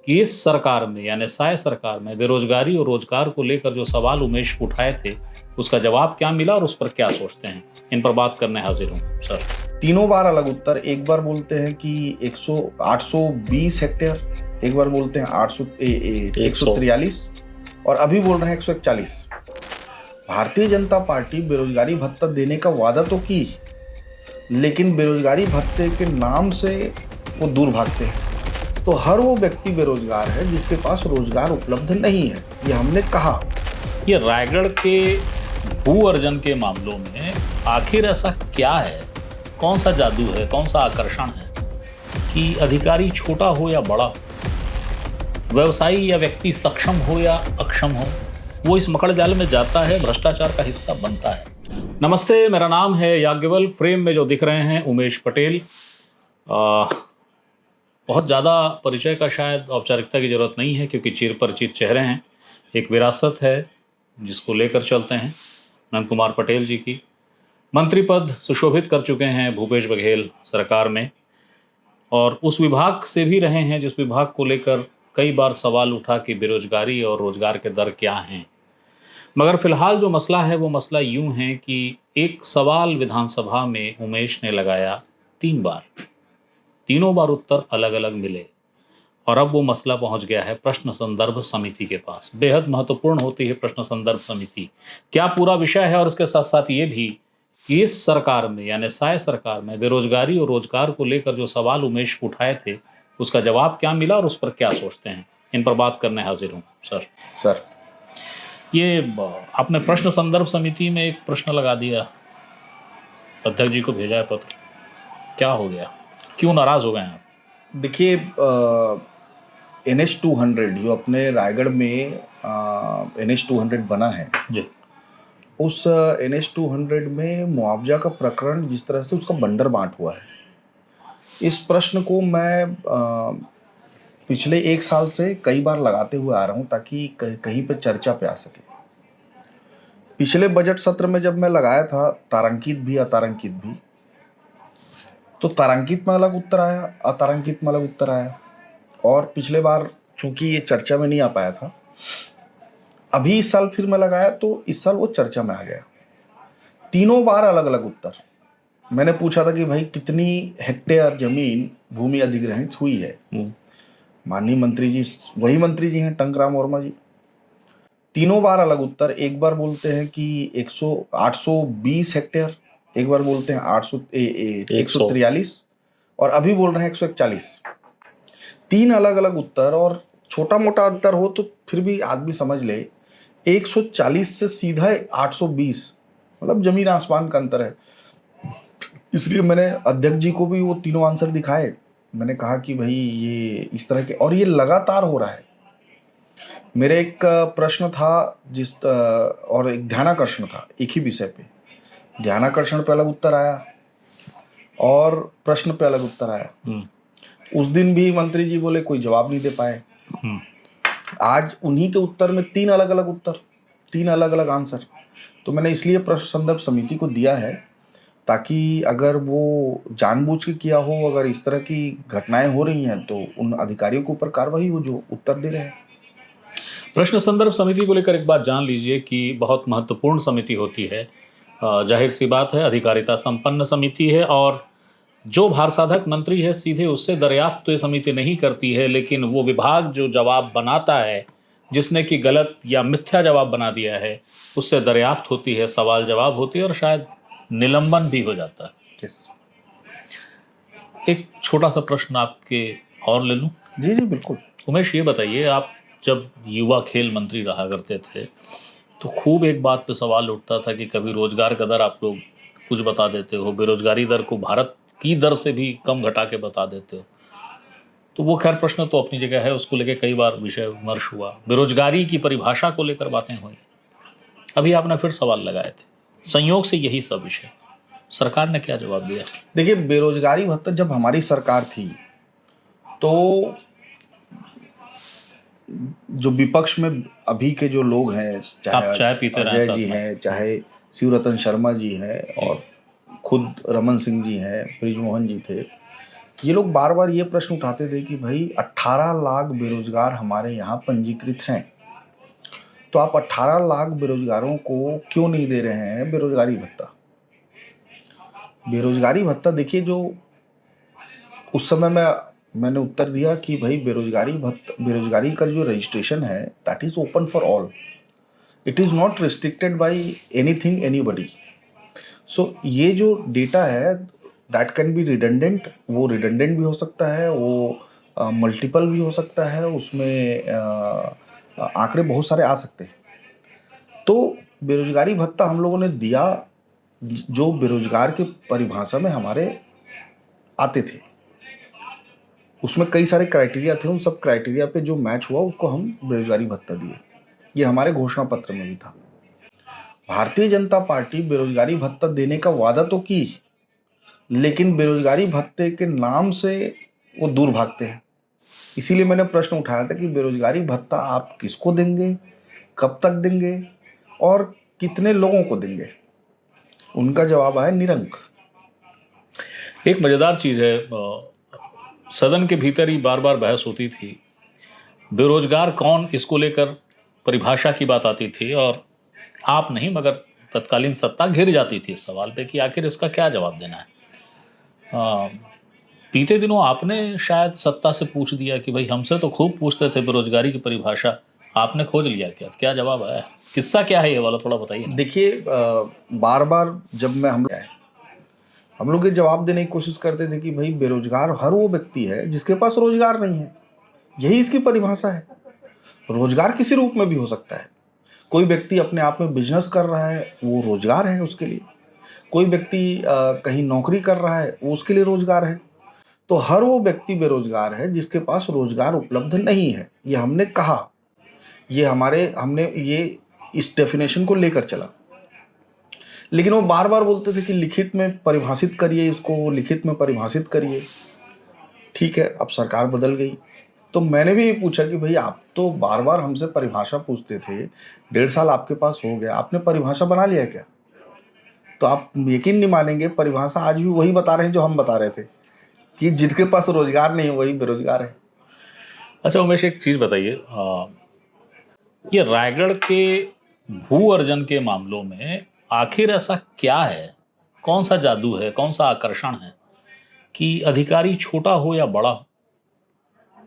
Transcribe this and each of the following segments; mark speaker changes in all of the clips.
Speaker 1: कि इस सरकार में यानी साय सरकार में बेरोजगारी और रोजगार को लेकर जो सवाल उमेश उठाए थे उसका जवाब क्या मिला और उस पर क्या सोचते हैं, इन पर बात करने हाजिर हूँ सर।
Speaker 2: तीनों बार अलग उत्तर। एक बार बोलते हैं कि 820 हेक्टेयर, एक बार बोलते हैं 143 और अभी बोल रहे हैं 141। भारतीय जनता पार्टी बेरोजगारी भत्ता देने का वादा तो की, लेकिन बेरोजगारी भत्ते के नाम से वो दूर भागते हैं। तो हर वो व्यक्ति बेरोजगार है जिसके पास रोजगार उपलब्ध नहीं है, ये हमने कहा।
Speaker 1: ये रायगढ़ के भू अर्जन के मामलों में आखिर ऐसा क्या है, कौन सा जादू है, कौन सा आकर्षण है कि अधिकारी छोटा हो या बड़ा हो, व्यवसायी या व्यक्ति सक्षम हो या अक्षम हो, वो इस मकड़ जाल में जाता है, भ्रष्टाचार का हिस्सा बनता है। नमस्ते, मेरा नाम है याज्ञवल्क्य। फ्रेम में जो दिख रहे हैं उमेश पटेल। बहुत ज़्यादा परिचय का शायद औपचारिकता की ज़रूरत नहीं है क्योंकि चिर परिचित चेहरे हैं। एक विरासत है जिसको लेकर चलते हैं नंद कुमार पटेल जी की। मंत्री पद सुशोभित कर चुके हैं भूपेश बघेल सरकार में और उस विभाग से भी रहे हैं जिस विभाग को लेकर कई बार सवाल उठा कि बेरोजगारी और रोजगार के दर क्या हैं। मगर फिलहाल जो मसला है वो मसला यूं है कि एक सवाल विधानसभा में उमेश ने लगाया 3 बार, तीनों बार उत्तर अलग अलग मिले और अब वो मसला पहुंच गया है प्रश्न संदर्भ समिति के पास। बेहद महत्वपूर्ण होती है प्रश्न संदर्भ समिति, क्या पूरा विषय है और उसके साथ साथ ये भी कि इस सरकार में यानी साय सरकार में बेरोजगारी और रोजगार को लेकर जो सवाल उमेश उठाए थे उसका जवाब क्या मिला और उस पर क्या सोचते हैं, इन पर बात करने हाजिर हूँ सर। ये आपने प्रश्न संदर्भ समिति में एक प्रश्न लगा दिया, अध्यक्ष जी को भेजा है पत्र, क्या हो गया, क्यों नाराज हो गए हैं आप?
Speaker 2: देखिए, NH-200 जो अपने रायगढ़ में NH-200 बना है
Speaker 1: जी, उस
Speaker 2: NH-200 में मुआवजा का प्रकरण जिस तरह से उसका बंडर बांट हुआ है, इस प्रश्न को मैं पिछले 1 साल से कई बार लगाते हुए आ रहा हूं ताकि कहीं पर चर्चा पे आ सके। पिछले बजट सत्र में जब मैं लगाया था तारांकित भी अतारांकित भी, तो तारांकित में अलग उत्तर आया, अतारांकित में अलग उत्तर आया। और पिछले बार चूंकि ये चर्चा में नहीं आ पाया था, अभी इस साल फिर मैं लगाया तो इस साल वो चर्चा में आ गया। तीनों बार अलग अलग उत्तर। मैंने पूछा था कि भाई कितनी हेक्टेयर जमीन भूमि अधिग्रहित हुई है। माननीय मंत्री जी, वही मंत्री जी हैं टंकराम वर्मा जी। तीनों बार अलग उत्तर। एक बार बोलते हैं कि 820 हेक्टेयर, एक बार बोलते हैं 143 और अभी बोल रहे हैं 141। 3 अलग अलग उत्तर और छोटा मोटा अंतर हो तो फिर भी आदमी समझ ले। 140 से सीधा 820, मतलब जमीन आसमान का अंतर है। इसलिए मैंने अध्यक्ष जी को भी वो तीनों आंसर दिखाए। मैंने कहा कि भाई ये इस तरह के, और ये लगातार हो रहा है। मेरे एक प्रश्न था और एक ध्यानाकर्षण था एक ही विषय पे। ध्यानाकर्षण पे अलग उत्तर आया और प्रश्न पे अलग उत्तर आया। उस दिन भी मंत्री जी बोले कोई जवाब नहीं दे पाए। आज उन्हीं के उत्तर में 3 अलग अलग उत्तर, 3 अलग अलग आंसर। तो मैंने इसलिए प्रश्न संदर्भ समिति को दिया है ताकि अगर वो जानबूझ के किया हो, अगर इस तरह की घटनाएं हो रही हैं तो उन अधिकारियों के ऊपर कार्रवाई हो जो उत्तर दे रहे हैं।
Speaker 1: प्रश्न संदर्भ समिति को लेकर एक बात जान लीजिए कि बहुत महत्वपूर्ण समिति होती है। जाहिर सी बात है, अधिकारिता संपन्न समिति है और जो भारसाधक मंत्री है सीधे उससे दरियाफ्त तो ये समिति नहीं करती है, लेकिन वो विभाग जो जवाब बनाता है, जिसने कि गलत या मिथ्या जवाब बना दिया है, उससे दरियाफ्त होती है, सवाल जवाब होती है और शायद निलंबन भी हो जाता है। एक छोटा सा प्रश्न आपके और ले लूं?
Speaker 2: जी जी बिल्कुल।
Speaker 1: उमेश, ये बताइए, आप जब युवा खेल मंत्री रहा करते थे तो खूब एक बात पे सवाल उठता था कि कभी रोजगार का दर आप लोग कुछ बता देते हो, बेरोजगारी दर को भारत की दर से भी कम घटा के बता देते हो। तो वो खैर प्रश्न तो अपनी जगह है, उसको लेकर कई बार विषय विमर्श हुआ, बेरोजगारी की परिभाषा को लेकर बातें हुई। अभी आपने फिर सवाल लगाए थे, संयोग से यही सब विषय, सरकार ने क्या जवाब दिया?
Speaker 2: देखिए, बेरोजगारी भत्ता जब हमारी सरकार थी तो जो विपक्ष में अभी के जो लोग हैं,
Speaker 1: आप चाय पीते
Speaker 2: अजय जी हैं, चाहे शिवरतन शर्मा जी हैं और खुद रमन सिंह जी हैं, ब्रिजमोहन जी थे, ये लोग बार बार ये प्रश्न उठाते थे कि भाई 18 लाख बेरोजगार हमारे यहाँ पंजीकृत हैं, तो आप 18 लाख बेरोजगारों को क्यों नहीं दे रहे हैं बेरोजगारी भत्ता। बेरोजगारी भत्ता देखिए, जो उस समय मैंने उत्तर दिया कि भाई बेरोजगारी का जो रजिस्ट्रेशन है that is open for all, it is not restricted by anything anybody. So ये जो डेटा है दैट कैन बी रिडंडेंट, वो रिडंडेंट भी हो सकता है, वो मल्टीपल भी हो सकता है, उसमें आंकड़े बहुत सारे आ सकते हैं। तो बेरोजगारी भत्ता हम लोगों ने दिया जो बेरोजगार के परिभाषा में हमारे आते थे, उसमें कई सारे क्राइटेरिया थे, उन सब क्राइटेरिया पे जो मैच हुआ उसको हम बेरोजगारी भत्ता दिए। ये हमारे घोषणा पत्र में भी था। भारतीय जनता पार्टी बेरोजगारी भत्ता देने का वादा तो की, लेकिन बेरोजगारी भत्ते के नाम से वो दूर भागते हैं। इसीलिए मैंने प्रश्न उठाया था कि बेरोजगारी भत्ता आप किसको देंगे, कब तक देंगे और कितने लोगों को देंगे। उनका जवाब आया निरंक।
Speaker 1: एक मज़ेदार चीज़ है, सदन के भीतर ही बार बार बहस होती थी, बेरोजगार कौन इसको लेकर परिभाषा की बात आती थी और आप नहीं मगर तत्कालीन सत्ता घिर जाती थी इस सवाल पे कि आखिर इसका क्या जवाब देना है। बीते दिनों आपने शायद सत्ता से पूछ दिया कि भाई हमसे तो खूब पूछते थे बेरोजगारी की परिभाषा, आपने खोज लिया क्या, क्या जवाब आया, किस्सा क्या है ये वाला थोड़ा बताइए ना।
Speaker 2: देखिए, बार बार जब हम लोग ये जवाब देने की कोशिश करते थे कि भाई बेरोजगार हर वो व्यक्ति है जिसके पास रोजगार नहीं है, यही इसकी परिभाषा है। रोजगार किसी रूप में भी हो सकता है। कोई व्यक्ति अपने आप में बिजनेस कर रहा है, वो रोजगार है उसके लिए। कोई व्यक्ति कहीं नौकरी कर रहा है, वो उसके लिए रोजगार है। तो हर वो व्यक्ति बेरोजगार है जिसके पास रोजगार उपलब्ध नहीं है, ये हमने कहा। हमने ये इस डेफिनेशन को लेकर चला। लेकिन वो बार बार बोलते थे कि लिखित में परिभाषित करिए इसको, लिखित में परिभाषित करिए। ठीक है, अब सरकार बदल गई तो मैंने भी ये पूछा कि भाई आप तो बार बार हमसे परिभाषा पूछते थे, 1.5 साल आपके पास हो गया, आपने परिभाषा बना लिया क्या। तो आप यकीन नहीं मानेंगे, परिभाषा आज भी वही बता रहे हैं जो हम बता रहे थे कि जिनके पास रोजगार नहीं है वही बेरोजगार है।
Speaker 1: अच्छा उमेश, एक चीज़ बताइए, ये रायगढ़ के भू अर्जन के मामलों में आखिर ऐसा क्या है, कौन सा जादू है, कौन सा आकर्षण है कि अधिकारी छोटा हो या बड़ा हो,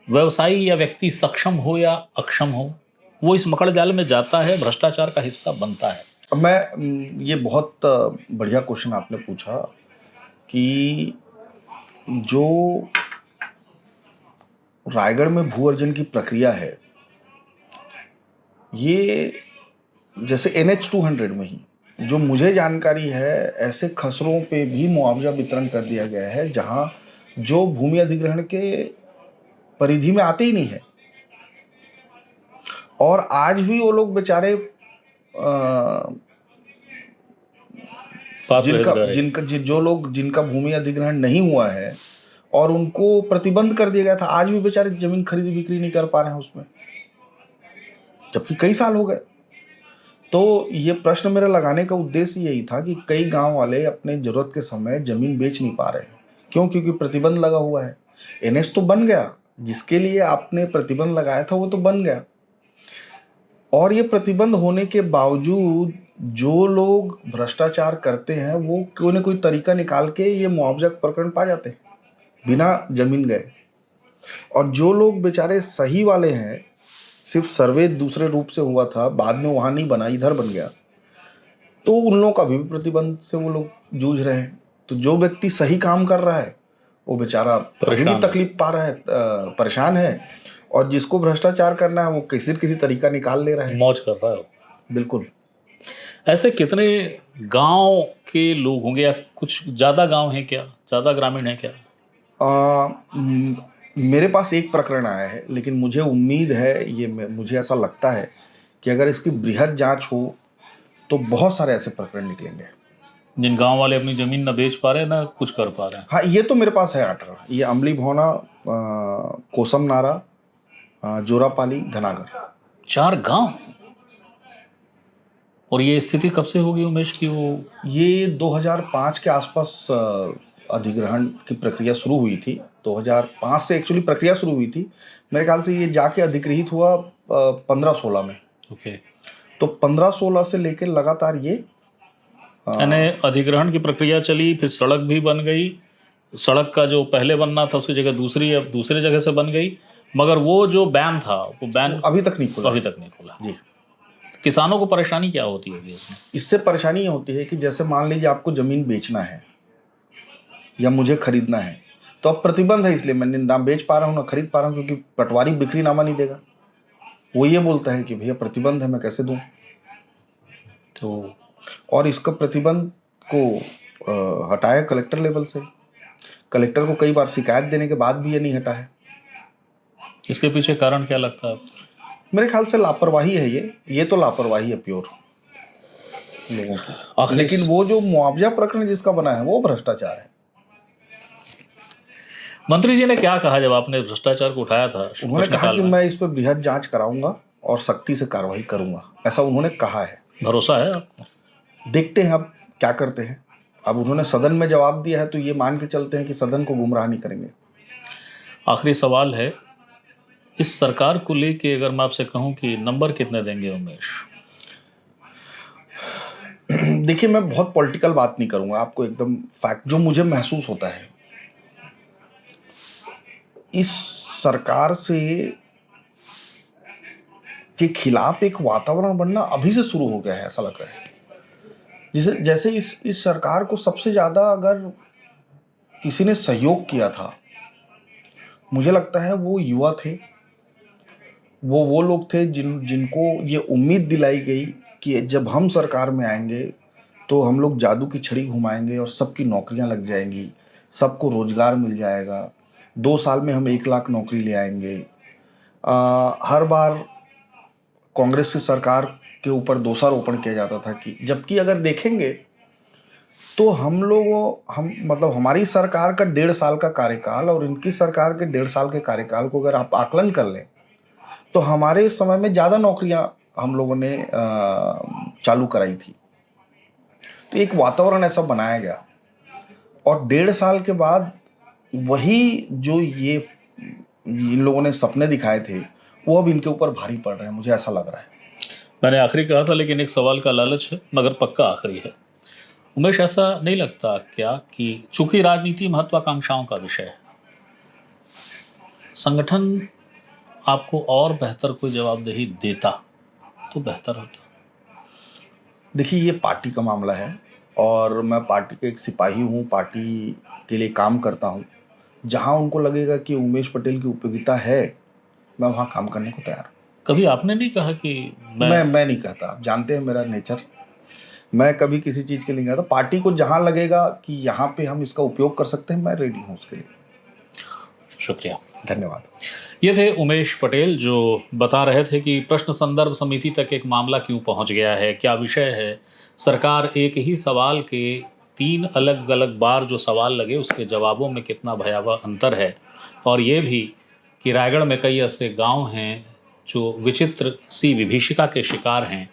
Speaker 1: व्यवसायी या व्यक्ति सक्षम हो या अक्षम हो, वो इस मकड़ जाल में जाता है, भ्रष्टाचार का हिस्सा बनता है।
Speaker 2: अब ये बहुत बढ़िया क्वेश्चन आपने पूछा कि जो रायगढ़ में भू अर्जन की प्रक्रिया है, ये जैसे NH 200 में ही जो मुझे जानकारी है, ऐसे खसरों पे भी मुआवजा वितरण कर दिया गया है जहां जो भूमि अधिग्रहण के परिधि में आते ही नहीं है। और आज भी वो लोग बेचारे जिनका भूमि अधिग्रहण नहीं हुआ है और उनको प्रतिबंध कर दिया गया था, आज भी बेचारे जमीन खरीदी बिक्री नहीं कर पा रहे हैं उसमें, जबकि कई साल हो गए। तो ये प्रश्न मेरा लगाने का उद्देश्य यही था कि कई गांव वाले अपने जरूरत के समय जमीन बेच नहीं पा रहे हैं। क्यों? क्योंकि प्रतिबंध लगा हुआ है। NH तो बन गया, जिसके लिए आपने प्रतिबंध लगाया था वो तो बन गया, और ये प्रतिबंध होने के बावजूद जो लोग भ्रष्टाचार करते हैं वो कोई ना कोई तरीका निकाल के ये मुआवजा प्रकरण पा जाते हैं बिना जमीन गए। और जो लोग बेचारे सही वाले हैं, सिर्फ सर्वे दूसरे रूप से हुआ था, बाद में वहां नहीं बना, इधर बन गया, तो उन लोगों का भी प्रतिबंध से वो लोग जूझ रहे हैं। तो जो व्यक्ति सही काम कर रहा है वो बेचारा अभी भी तकलीफ पा रहा है, परेशान है, और जिसको भ्रष्टाचार करना है वो किसी तरीका निकाल ले रहा है,
Speaker 1: मौज कर रहा है।
Speaker 2: बिल्कुल।
Speaker 1: ऐसे कितने गांव के लोग होंगे, या कुछ ज़्यादा गांव हैं क्या, ज़्यादा ग्रामीण है क्या?
Speaker 2: मेरे पास एक प्रकरण आया है, लेकिन मुझे उम्मीद है, मुझे ऐसा लगता है कि अगर इसकी बृहद जांच हो तो बहुत सारे ऐसे प्रकरण निकलेंगे
Speaker 1: जिन गांव वाले अपनी जमीन न बेच पा रहे ना कुछ कर पा रहे हैं।
Speaker 2: हाँ, ये तो मेरे पास है 8। ये अमली भौना, कोसम नारा, जोरापाली, धनागर,
Speaker 1: 4 गांव। और ये स्थिति कब से होगी उमेश की? वो
Speaker 2: ये 2005 के आसपास अधिग्रहण की प्रक्रिया शुरू हुई थी, 2005 से एक्चुअली प्रक्रिया शुरू हुई थी। मेरे ख्याल से ये जाके अधिग्रहित हुआ 15-16 में।
Speaker 1: ओके।
Speaker 2: तो 15-16 से लेकर लगातार ये
Speaker 1: यानी अधिग्रहण की प्रक्रिया चली, फिर सड़क भी बन गई, सड़क का जो पहले बनना था उसकी जगह दूसरी अब दूसरे जगह से बन गई, मगर वो जो बैन था वो बैन
Speaker 2: अभी तक नहीं खुला।
Speaker 1: अभी तक नहीं खुला।
Speaker 2: जी।
Speaker 1: किसानों को परेशानी क्या होती है इसमें?
Speaker 2: इससे परेशानी ये होती है कि जैसे मान लीजिए आपको ज़मीन बेचना है या मुझे खरीदना है, तो अब प्रतिबंध है, इसलिए मैं ना बेच पा रहा हूँ ना खरीद पा रहा हूँ, क्योंकि पटवारी बिक्रीनामा नहीं देगा। वो ये बोलता है कि भैया प्रतिबंध है, मैं कैसे दूँ।
Speaker 1: तो
Speaker 2: और इसका प्रतिबंध को हटाया कलेक्टर लेवल से। कलेक्टर को कई बार शिकायत देने के बाद भी ये नहीं हटा है।
Speaker 1: इसके पीछे कारण क्या लगता है आपको?
Speaker 2: मेरे ख्याल से लापरवाही है ये तो लापरवाही है प्योर लोगों की। लेकिन वो जो मुआवजा प्रकरण जिसका बना है वो भ्रष्टाचार है।
Speaker 1: मंत्री जी ने क्या कहा जब आपने भ्रष्टाचार को उठाया था?
Speaker 2: उन्होंने कहा कि मैं इस पर बृहद जांच कराऊंगा और सख्ती से कार्रवाई करूंगा, ऐसा उन्होंने कहा है।
Speaker 1: भरोसा है आपको?
Speaker 2: देखते हैं अब क्या करते हैं। अब उन्होंने सदन में जवाब दिया है तो ये मान के चलते हैं कि सदन को गुमराह नहीं करेंगे।
Speaker 1: आखिरी सवाल है, इस सरकार को लेके अगर मैं आपसे कहूं कि नंबर कितने देंगे उमेश?
Speaker 2: देखिए, मैं बहुत पॉलिटिकल बात नहीं करूंगा, आपको एकदम फैक्ट जो मुझे महसूस होता है। इस सरकार से के खिलाफ एक वातावरण बनना अभी से शुरू हो गया है, ऐसा लग रहा है। जैसे इस सरकार को सबसे ज़्यादा अगर किसी ने सहयोग किया था, मुझे लगता है वो युवा थे। वो लोग थे जिनको ये उम्मीद दिलाई गई कि जब हम सरकार में आएंगे तो हम लोग जादू की छड़ी घुमाएंगे और सबकी नौकरियां लग जाएंगी, सबको रोजगार मिल जाएगा, 2 साल में हम 1 लाख नौकरी ले आएंगे। हर बार कांग्रेस की सरकार के ऊपर दोषारोपण किया जाता था कि, जबकि अगर देखेंगे तो हम मतलब हमारी सरकार का 1.5 साल का कार्यकाल और इनकी सरकार के 1.5 साल के कार्यकाल को अगर आप आकलन कर लें तो हमारे समय में ज़्यादा नौकरियां हम लोगों ने चालू कराई थी। तो एक वातावरण ऐसा बनाया गया और 1.5 साल के बाद वही जो ये इन लोगों ने सपने दिखाए थे वो अब इनके ऊपर भारी पड़ रहे हैं, मुझे ऐसा लग रहा है।
Speaker 1: मैंने आखिरी कहा था लेकिन एक सवाल का लालच है, मगर पक्का आखिरी है। उमेश, ऐसा नहीं लगता क्या कि चूंकि राजनीति महत्वाकांक्षाओं का विषय है, संगठन आपको और बेहतर कोई जवाबदेही देता तो बेहतर होता?
Speaker 2: देखिए, ये पार्टी का मामला है और मैं पार्टी का एक सिपाही हूँ, पार्टी के लिए काम करता हूँ। जहाँ उनको लगेगा कि उमेश पटेल की उपयोगिता है, मैं वहाँ काम करने को तैयार हूँ।
Speaker 1: कभी आपने नहीं कहा कि
Speaker 2: मैं नहीं कहता, आप जानते हैं मेरा नेचर, मैं कभी किसी चीज़ के लिए नहीं कहता। पार्टी को जहाँ लगेगा कि यहाँ पे हम इसका उपयोग कर सकते हैं, मैं रेडी हूँ उसके लिए।
Speaker 1: शुक्रिया,
Speaker 2: धन्यवाद।
Speaker 1: ये थे उमेश पटेल जो बता रहे थे कि प्रश्न संदर्भ समिति तक एक मामला क्यों पहुंच गया है, क्या विषय है। सरकार एक ही सवाल के 3 अलग अलग बार जो सवाल लगे उसके जवाबों में कितना भयावह अंतर है, और ये भी कि रायगढ़ में कई ऐसे गांव हैं जो विचित्र सी विभीषिका के शिकार हैं।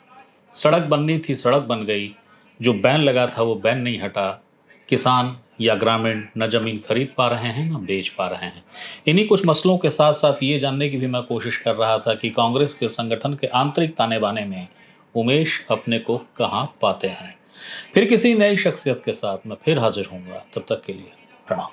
Speaker 1: सड़क बननी थी, सड़क बन गई, जो बैन लगा था वो बैन नहीं हटा, किसान या ग्रामीण न ज़मीन खरीद पा रहे हैं न बेच पा रहे हैं। इन्हीं कुछ मसलों के साथ साथ ये जानने की भी मैं कोशिश कर रहा था कि कांग्रेस के संगठन के आंतरिक ताने बाने में उमेश अपने को कहाँ पाते हैं। फिर किसी नई शख्सियत के साथ मैं फिर हाजिर होऊंगा, तब तक के लिए प्रणाम।